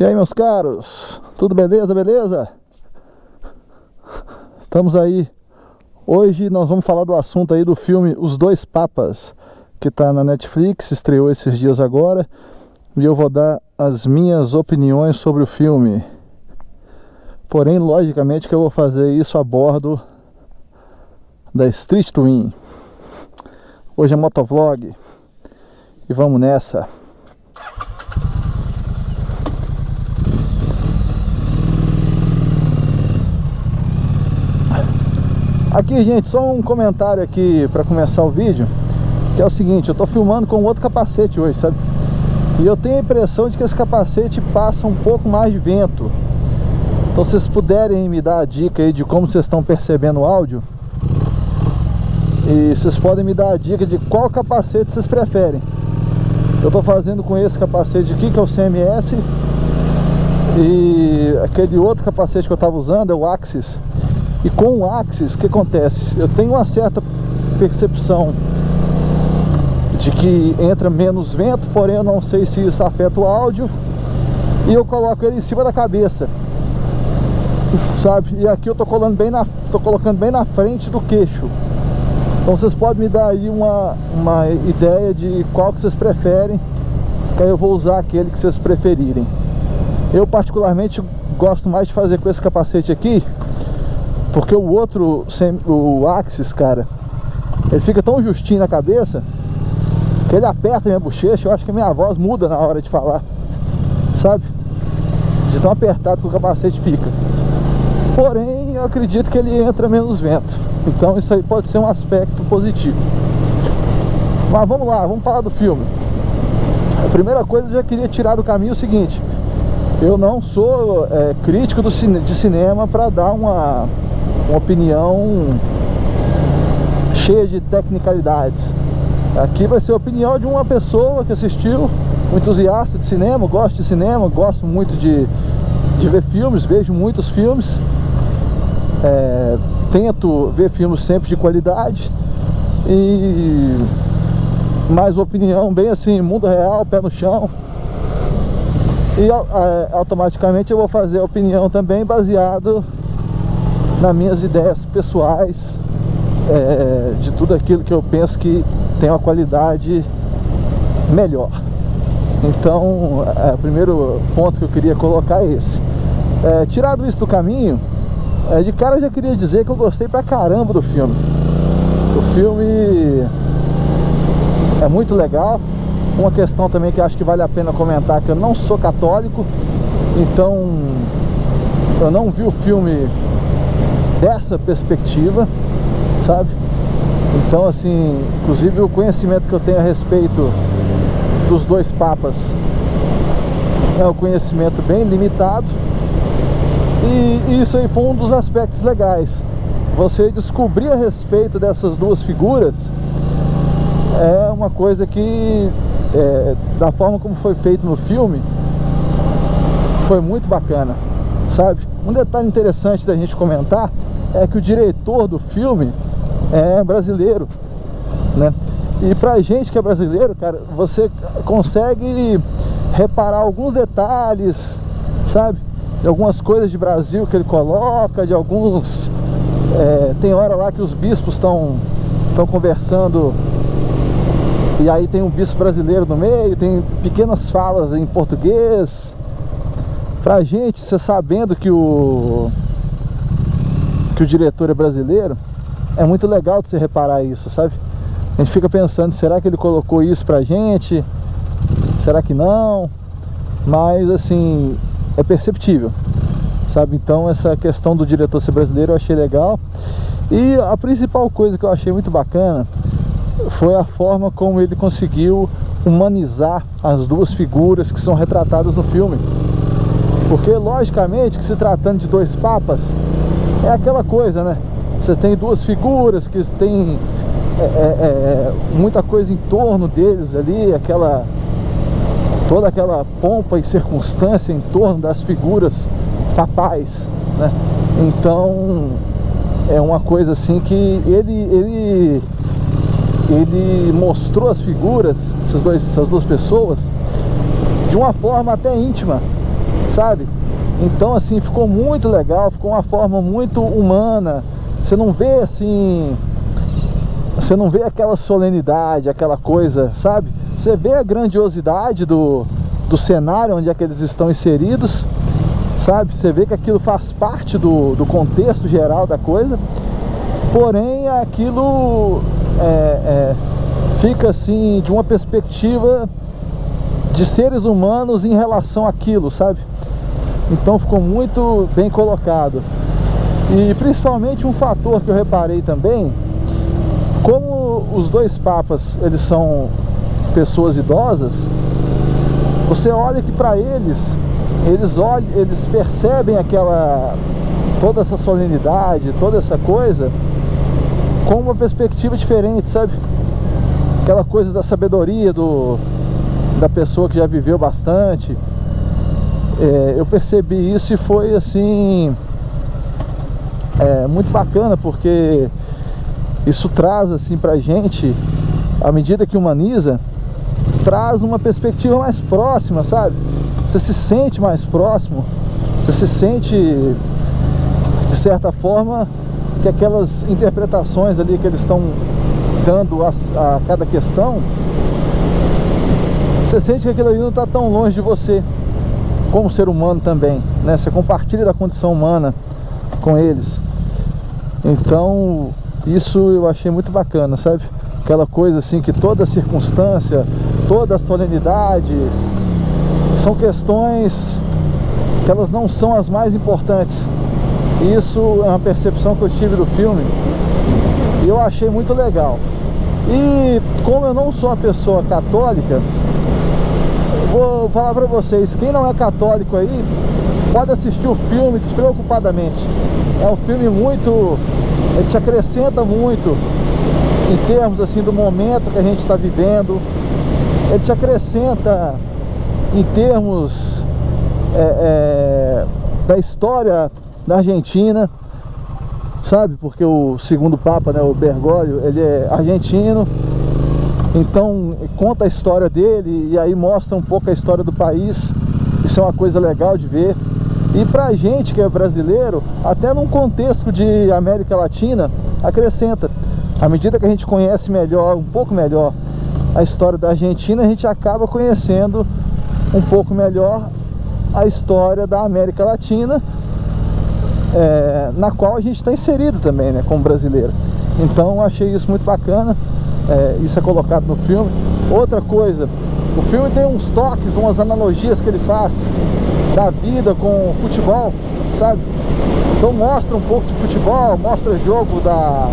E aí, meus caros, tudo beleza, beleza? Estamos aí. Hoje nós vamos falar do assunto aí do filme Os Dois Papas, que tá na Netflix, estreou esses dias agora, e eu vou dar as minhas opiniões sobre o filme. Porém, logicamente que eu vou fazer isso a bordo da Street Twin. Hoje é motovlog e vamos nessa. Aqui, gente, só um comentário aqui para começar o vídeo, que é o seguinte: eu tô filmando com outro capacete hoje, sabe? E eu tenho a impressão de que esse capacete passa um pouco mais de vento. Então, se vocês puderem me dar a dica aí de como vocês estão percebendo o áudio, e vocês podem me dar a dica de qual capacete vocês preferem. Eu tô fazendo com esse capacete aqui, que é o CMS, e aquele outro capacete que eu tava usando é o Axis. E com o Axis, o que acontece? Eu tenho uma certa percepção de que entra menos vento, porém eu não sei se isso afeta o áudio. E eu coloco ele em cima da cabeça, sabe? E aqui eu tô colocando bem na frente do queixo. Então vocês podem me dar aí uma ideia de qual que vocês preferem, que aí eu vou usar aquele que vocês preferirem. Eu particularmente gosto mais de fazer com esse capacete aqui, porque o outro, o Axis, cara, ele fica tão justinho na cabeça que ele aperta minha bochecha. Eu acho que a minha voz muda na hora de falar, sabe? De tão apertado que o capacete fica. Porém, eu acredito que ele entra menos vento. Então isso aí pode ser um aspecto positivo. Mas vamos lá, vamos falar do filme. A primeira coisa, eu já queria tirar do caminho o seguinte: eu não sou crítico de cinema para dar uma opinião cheia de tecnicalidades. Aqui vai ser a opinião de uma pessoa que assistiu, um entusiasta de cinema, gosto de cinema, gosto muito de ver filmes, vejo muitos filmes, tento ver filmes sempre de qualidade, e mais uma opinião bem assim, mundo real, pé no chão. E automaticamente eu vou fazer a opinião também baseado nas minhas ideias pessoais, de tudo aquilo que eu penso que tem uma qualidade melhor. Então, o primeiro ponto que eu queria colocar é esse. Tirado isso do caminho, de cara eu já queria dizer que eu gostei pra caramba do filme. O filme é muito legal. Uma questão também que eu acho que vale a pena comentar, que eu não sou católico, então eu não vi o filme dessa perspectiva, sabe? Então, assim, inclusive o conhecimento que eu tenho a respeito dos dois papas é um conhecimento bem limitado, e isso aí foi um dos aspectos legais. Você descobrir a respeito dessas duas figuras é uma coisa que, da forma como foi feito no filme, foi muito bacana, sabe? Um detalhe interessante da gente comentar é que o diretor do filme é brasileiro, né? E pra gente que é brasileiro, cara, você consegue reparar alguns detalhes, sabe? De algumas coisas de Brasil que ele coloca, de alguns... tem hora lá que os bispos estão conversando, e aí tem um bispo brasileiro no meio, tem pequenas falas em português. Pra gente, você sabendo que o diretor é brasileiro, é muito legal de você reparar isso, sabe? A gente fica pensando, será que ele colocou isso pra gente? Será que não? Mas, assim, é perceptível, sabe? Então, essa questão do diretor ser brasileiro eu achei legal. E a principal coisa que eu achei muito bacana foi a forma como ele conseguiu humanizar as duas figuras que são retratadas no filme. Porque, logicamente, que se tratando de dois papas, é aquela coisa, né? Você tem duas figuras que tem muita coisa em torno deles ali, toda aquela pompa e circunstância em torno das figuras papais, né? Então, é uma coisa assim que ele mostrou as figuras, essas duas pessoas, de uma forma até íntima, sabe? Então assim, ficou muito legal, ficou uma forma muito humana. Você não vê assim, você não vê aquela solenidade, aquela coisa, sabe? Você vê a grandiosidade do cenário onde é que eles estão inseridos, sabe? Você vê que aquilo faz parte do contexto geral da coisa, porém aquilo fica assim de uma perspectiva de seres humanos em relação àquilo, sabe? Então ficou muito bem colocado. E principalmente um fator que eu reparei também, como os dois papas, eles são pessoas idosas, você olha que para eles percebem toda essa solenidade, toda essa coisa com uma perspectiva diferente, sabe? Aquela coisa da sabedoria da pessoa que já viveu bastante. Eu percebi isso e foi assim, muito bacana, porque isso traz assim pra gente, à medida que humaniza, traz uma perspectiva mais próxima, sabe? Você se sente mais próximo, você se sente, de certa forma, que aquelas interpretações ali que eles estão dando a cada questão, você sente que aquilo ali não está tão longe de você, como ser humano também, né? Você compartilha da condição humana com eles. Então, isso eu achei muito bacana, sabe? Aquela coisa assim que toda circunstância, toda solenidade são questões que elas não são as mais importantes. Isso é uma percepção que eu tive do filme e eu achei muito legal. E como eu não sou uma pessoa católica, vou falar pra vocês, quem não é católico aí, pode assistir o filme despreocupadamente. É um filme muito, ele te acrescenta muito em termos assim do momento que a gente está vivendo. Ele te acrescenta em termos da história da Argentina, sabe? Porque o segundo Papa, né, o Bergoglio, ele é argentino. Então conta a história dele e aí mostra um pouco a história do país. Isso é uma coisa legal de ver. E pra gente que é brasileiro, até num contexto de América Latina, acrescenta. À medida que a gente conhece melhor, um pouco melhor, a história da Argentina, a gente acaba conhecendo um pouco melhor a história da América Latina, na qual a gente está inserido também, né, como brasileiro. Então eu achei isso muito bacana. Isso é colocado no filme. Outra coisa, o filme tem uns toques, umas analogias que ele faz da vida com futebol, sabe? Então mostra um pouco de futebol, mostra o jogo da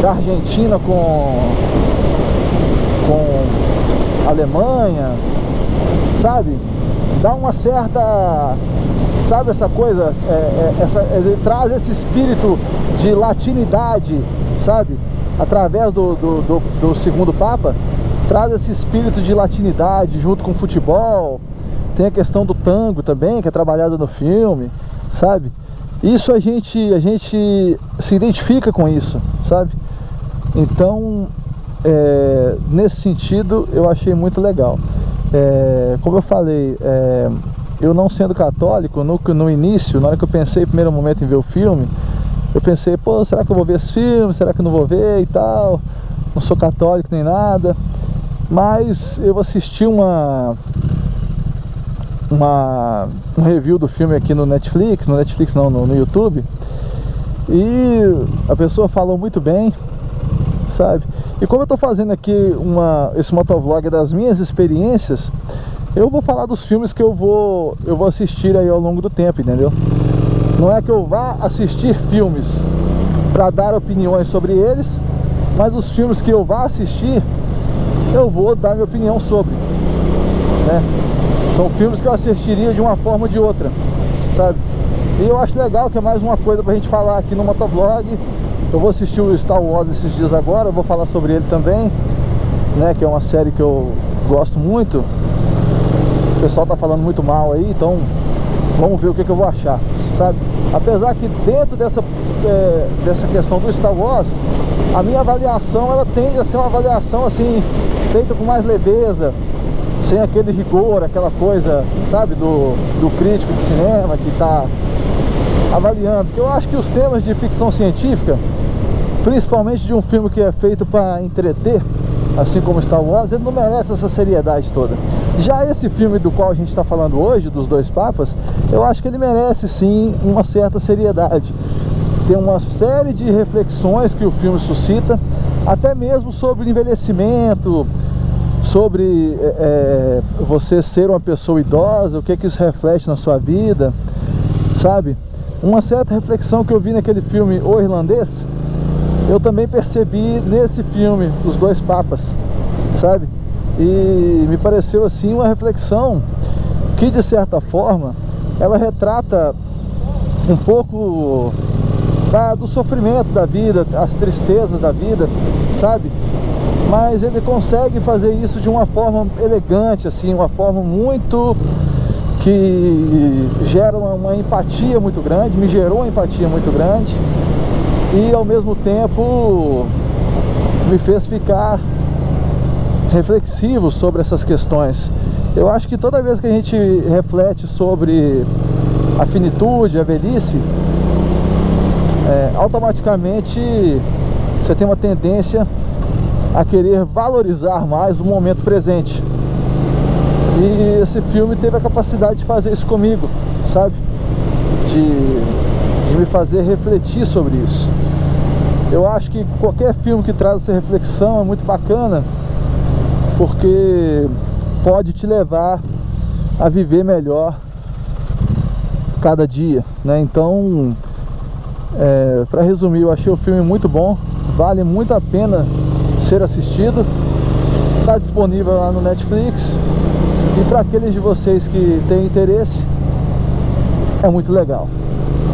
Argentina com a Alemanha, sabe? Dá uma certa, sabe, essa coisa, ele traz esse espírito de latinidade, sabe? Através do segundo Papa, traz esse espírito de latinidade junto com o futebol. Tem a questão do tango também, que é trabalhado no filme, sabe? Isso a gente se identifica com isso, sabe? Então, nesse sentido, eu achei muito legal. Como eu falei, eu não sendo católico, no início, na hora que eu pensei, no primeiro momento em ver o filme, eu pensei, pô, será que eu vou ver esse filme? Será que eu não vou ver e tal? Não sou católico nem nada. Mas eu assisti um review do filme aqui no Netflix não, no YouTube, e a pessoa falou muito bem, sabe? E como eu tô fazendo aqui esse motovlog das minhas experiências, eu vou falar dos filmes que eu vou assistir aí ao longo do tempo, entendeu? Não é que eu vá assistir filmes para dar opiniões sobre eles, mas os filmes que eu vá assistir, eu vou dar minha opinião sobre, né? São filmes que eu assistiria de uma forma ou de outra, sabe? E eu acho legal que é mais uma coisa pra gente falar aqui no motovlog. Eu vou assistir o Star Wars esses dias agora, eu vou falar sobre ele também, né? Que é uma série que eu gosto muito. O pessoal tá falando muito mal aí, então vamos ver o que eu vou achar, sabe? Apesar que dentro dessa questão do Star Wars, a minha avaliação, ela tende a ser uma avaliação assim, feita com mais leveza, sem aquele rigor, aquela coisa, sabe, do crítico de cinema que está avaliando. Porque eu acho que os temas de ficção científica, principalmente de um filme que é feito para entreter, assim como Star Wars, ele não merece essa seriedade toda. Já esse filme do qual a gente está falando hoje, dos Dois Papas, eu acho que ele merece sim uma certa seriedade. Tem uma série de reflexões que o filme suscita, até mesmo sobre envelhecimento, sobre você ser uma pessoa idosa, o que isso reflete na sua vida, sabe? Uma certa reflexão que eu vi naquele filme O Irlandês, eu também percebi nesse filme, Os Dois Papas, sabe? E me pareceu assim uma reflexão que, de certa forma, ela retrata um pouco do sofrimento da vida, as tristezas da vida, sabe? Mas ele consegue fazer isso de uma forma elegante, assim, uma forma muito que gera uma empatia muito grande, me gerou uma empatia muito grande e ao mesmo tempo me fez ficar reflexivo sobre essas questões. Eu acho que toda vez que a gente reflete sobre a finitude, a velhice, automaticamente você tem uma tendência a querer valorizar mais o momento presente. E esse filme teve a capacidade de fazer isso comigo, sabe? De me fazer refletir sobre isso. Eu acho que qualquer filme que traz essa reflexão é muito bacana, porque pode te levar a viver melhor cada dia, né? Então, para resumir, eu achei o filme muito bom, vale muito a pena ser assistido, está disponível lá no Netflix, e para aqueles de vocês que têm interesse, é muito legal.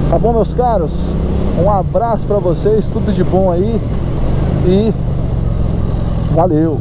Tá bom, meus caros? Um abraço para vocês, tudo de bom aí e valeu!